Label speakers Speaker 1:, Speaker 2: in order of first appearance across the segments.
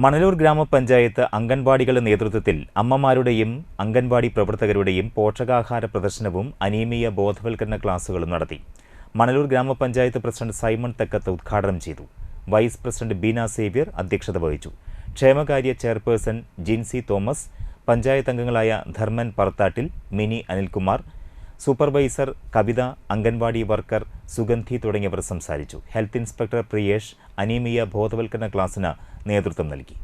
Speaker 1: മണലൂർ ഗ്രാമപഞ്ചായത്ത് അംഗൻവാടികളുടെ നേതൃത്വത്തിൽ അമ്മമാരുടെയും അംഗൻവാടി പ്രവർത്തകരുടെയും പോഷകാഹാര പ്രദർശനവും അനീമിയ ബോധവൽക്കരണ ക്ലാസുകളും നടത്തി. മണലൂർ ഗ്രാമപഞ്ചായത്ത് പ്രസിഡന്റ് സൈമൺ തെക്കത്ത് ഉദ്ഘാടനം ചെയ്തു. വൈസ് പ്രസിഡന്റ് ബീന സേവ്യർ അധ്യക്ഷത വഹിച്ചു. ക്ഷേമകാര്യ ചെയർപേഴ്സൺ ജിൻസി തോമസ്, പഞ്ചായത്ത് അംഗങ്ങളായ ധർമ്മൻ പറത്താട്ടിൽ, മിനി അനിൽകുമാർ, സൂപ്പർവൈസർ കവിത, അംഗൻവാടി വർക്കർ സുഗന്ധി തുടങ്ങിയവർ സംസാരിച്ചു. ഹെൽത്ത് ഇൻസ്പെക്ടർ പ്രിയേഷ് അനീമിയ ബോധവൽക്കരണ ക്ലാസിന് നേതൃത്വം നൽകി.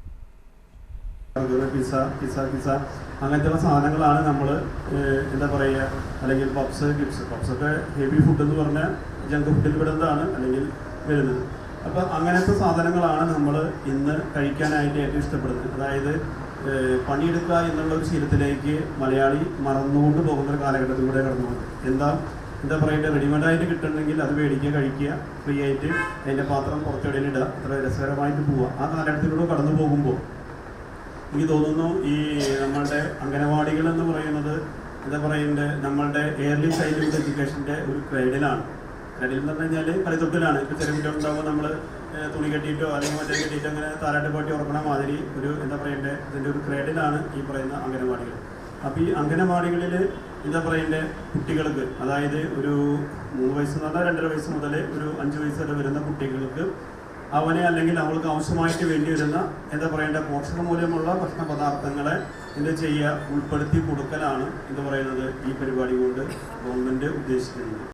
Speaker 2: അങ്ങനത്തെ സാധനങ്ങളാണ് നമ്മൾ എന്താ പറയുക, അല്ലെങ്കിൽ പപ്സ്, ഗിപ്സ്. പപ്സൊക്കെ ഹെവി ഫുഡ് എന്ന് പറഞ്ഞാൽ ജങ്ക് ഫുഡിൽ പെടുന്നതാണ് അല്ലെങ്കിൽ വരുന്നത്. അപ്പം അങ്ങനത്തെ സാധനങ്ങളാണ് നമ്മൾ ഇന്ന് കഴിക്കാനായിട്ട് ഏറ്റവും ഇഷ്ടപ്പെടുന്നത്. അതായത് പണിയെടുക്കുക എന്നുള്ള ഒരു ശീലത്തിലേക്ക് മലയാളി മറന്നുകൊണ്ട് പോകുന്ന ഒരു കാലഘട്ടത്തിലൂടെ കടന്നുകൊണ്ട് എന്താ പറയുക, റെഡിമെയ്ഡായിട്ട് കിട്ടണമെങ്കിൽ അത് മേടിക്കുക, കഴിക്കുക, ഫ്രീ ആയിട്ട് അതിൻ്റെ പാത്രം പുറത്തെവിടെയും ഇടുക, അത്ര രസകരമായിട്ട് പോവുക. ആ കാലഘട്ടത്തിലൂടെ കടന്നു പോകുമ്പോൾ എനിക്ക് തോന്നുന്നു ഈ നമ്മളുടെ അംഗനവാടികൾ എന്ന് പറയുന്നത് എന്താ പറയുന്നത്, നമ്മളുടെ ഏർലി ചൈൽഡ്ഹുഡ് എഡ്യൂക്കേഷൻ്റെ ഒരു ക്രൈഡിലാണ്. ക്രൈഡിൽ എന്ന് പറഞ്ഞു കഴിഞ്ഞാൽ കളിത്തൊട്ടിലാണ്. ഇപ്പോൾ ചെറിയ കുട്ടികളുണ്ടാകുമ്പോൾ നമ്മൾ തുണി കെട്ടിയിട്ടോ അല്ലെങ്കിൽ മറ്റേ കെട്ടിയിട്ടോ അങ്ങനെ താരാട്ട് പാട്ടി ഉറക്കണ മാതിരി ഒരു എന്താ പറയണ്ടേ, ഇതിൻ്റെ ഒരു ക്രൈഡിലാണ് ഈ പറയുന്ന അംഗനവാടികൾ. അപ്പോൾ ഈ അംഗനവാടികളിൽ എന്താ പറയണ്ടേ, കുട്ടികൾക്ക്, അതായത് ഒരു 3 വയസ്സ് എന്ന് പറഞ്ഞാൽ 2.5 വയസ്സ് മുതൽ ഒരു 5 വയസ്സ് വരെ വരുന്ന കുട്ടികൾക്ക് അവനെ അല്ലെങ്കിൽ അവൾക്ക് ആവശ്യമായിട്ട് വേണ്ടി വരുന്ന എന്താ പറയേണ്ട പോഷകമൂല്യമുള്ള ഭക്ഷണ പദാർത്ഥങ്ങളെ എന്താ ചെയ്യുക, ഉൾപ്പെടുത്തി കൊടുക്കലാണ് എന്ന് പറയുന്നത് ഈ പരിപാടി കൊണ്ട് ഗവൺമെൻറ് ഉദ്ദേശിക്കുന്നത്.